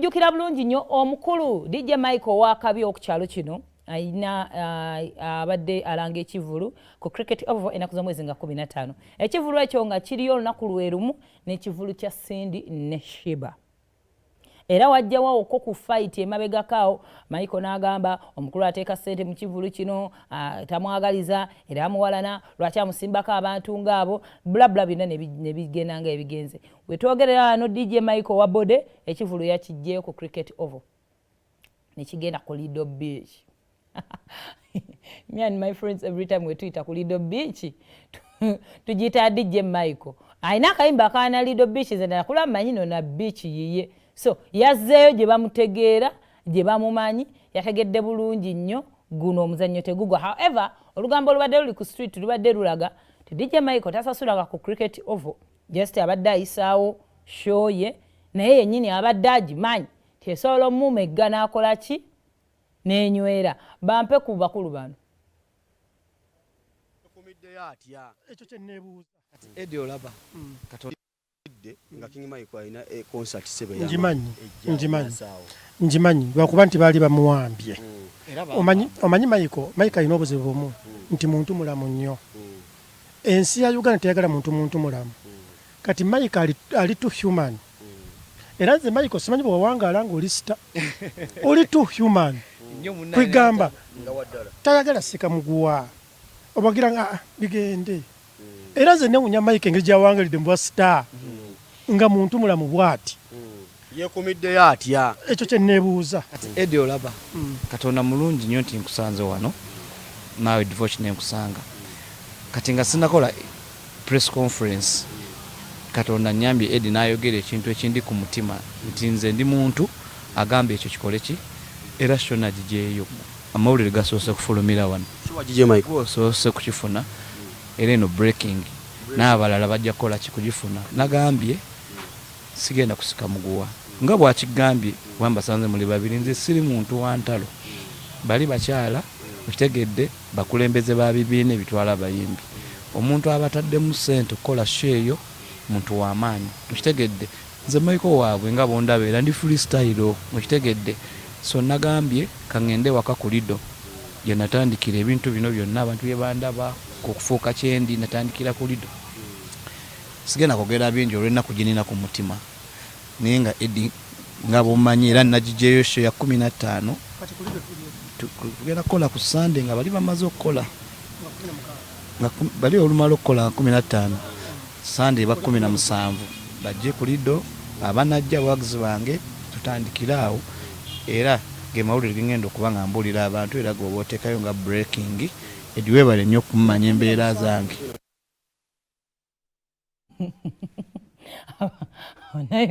Jukira bulungi nnyo omukulu DJ Michael wakabi okukyalo kino ayina abadde alanga ekivvulu ku cricket over enaku z'omwezi nga 15 ekivvulu ekyo nga kiriyo olunaku lwerumu n'ekivvulu kya Cindy ne Sheebah era wajjawo okwo ku fight emabegakaawo Michael n'agamba omukulu ateeka ssente mu kivvulu kino tamwagaliza era amuwalana lwaki amusimbako abantu ng'abo blabla bina ne bigenda nga ebigenze wetwogerera wano DJ Michael wa Bode ekivvulu yakijjeyo ku cricket over ne kigenda ku Lido Beach. Me and my friends every time we tweet ku Lido Beach tujita DJ Michael aina akayimba kana Lido Beach zenda kula manyino na beach yiye so yazzeeyo gye bamutegeera gye bamumanyi yategedde bulungi nnyo guno omuzannyo tegugwa. However olugambo olubadde luli ku street lubadde lulaga ti DJ Michael tasasulaga ku cricket over just abadde ayisaawo show ye naye yennyini abadde agimanyi tesobola omumegga n'akola ki n'enywera bampe ku bakulu bano ekyo kye neebuuza Eddie olaba Katonda nga King Michael alina concert sebe njimanyi lwakuba nti baali bamuwambye omanyi Michael alina obuzibu bumu nti muntu mulamu nnyo ensi ya Uganda teyagala muntu mulamu kati Michael ali too human era nze Michael simanyi bwewawangaala ng'oli sita oli too human kwegamba tayagala sika muguwa obagira nga bigende era nze newunya Michael engeri gyawangalidde mu bwa star nga muntu mulamu bwati yeekumiddeyo atya ekyo kye neebuuza. Eddie olaba Katonda mulungi nnyo nti nkusanze wano naawe divorce nenkusanga kati nga sinakola press conference Katonda nnyambye Eddie n'ayogera ekintu ekindi ku mutima nti nze ndi muntu agamba ekyo kikole ki era shona gijeeyo amawulire gasoose kufulumira wano osoose kukifuna era eno breaking n'abalala bajja kukola kikugifuna nagambye sigenda kusika muguwa nga bwakigambye wambasanze muli babiri nze siri muntu wa ntalo bali bakyala okitegedde bakulembeze ba bibiina ebitwala abayimbi omuntu abataddemu ssente okukola sheeyo muntu w'amaanyi okitegedde nze Michael waabwe nga bondaba era ndi freestyle okitegedde so nagambye kaŋŋende waka ku Lido gye natandikira ebintu bino byonna abantu bye bandaba okufuuka kyendi natandikira ku Lido sigenda kwogera bingi olw'ennaku gyenina ku mutima naye nga Eddie nga bw'omanyi era nagijeeyo show ya 15 tugenda kukola ku Sunday nga bali bamaze okukola nga bali olumala okukola 15 Sunday ba 17 bajje ku Lido abanajja abawagizi bange tutandikira awo era gemawulire gengenda okuba nga mbuulira abantu era gwe oteekayo nga breaking Eddie weebale nnyo okumanya embeera zange.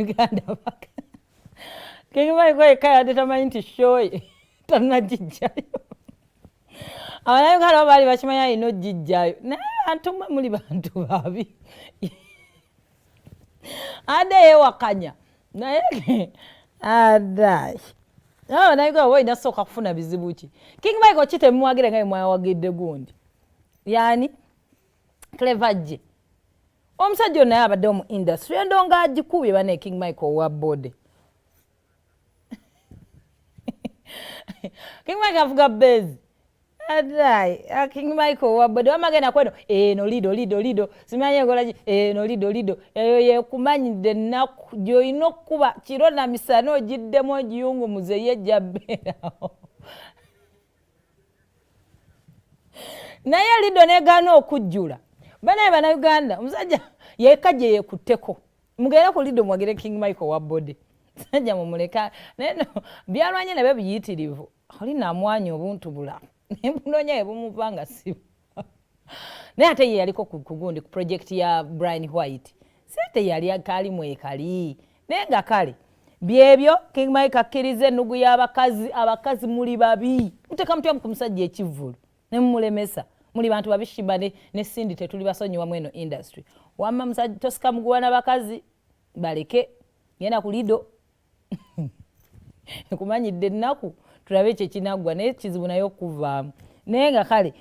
Uganda baka King Michael kaya detamanyi nti show tanagijjayo Uganda bali bakimanya ino gijjayo naye abantu muli bantu babi ade ewakanya naye adai naye gwe inasooka kufuna bizibu ki King Michael kitemwagire nga mwawagidde gundi yani clever je omusajja naye abadde mu industry endonga agikubye bane King Michael wa Bode King Michael avuga bezi adai King Michael wa Bode wamagenda kweno no Lido simanye golaji no Lido eyo yekumanyidde naku joyino kuba kiro na misano giddemo giyungu muzeye jaberawo naye Lido negana okujjula bana Uganda omusajja yekaje yekutteko mugenda ku Lido mwagire King Michael wa Bode sajja mumuleka neno byalwanye nabe biyitirivu oli namwanya obuntu bulamu nembunonya ebumuvanga sibu naye ate ye yaliko kugundi ku project ya Brian White sente yali akali mwekali nenga kale byebyo King Michael akkirize ennugu y'abakazi muli babi muteka mutya ku musajja ekivvulu nemulemesa muli bantu babishiba ne Cindy tetuli basonyiwa mweno industry wamma musajja tosika muguwana bakazi baleke yena ku Lido kumanyidde ennaku tulabe kye kinagwa naye kizibu nayo okuvaamu naye nga kale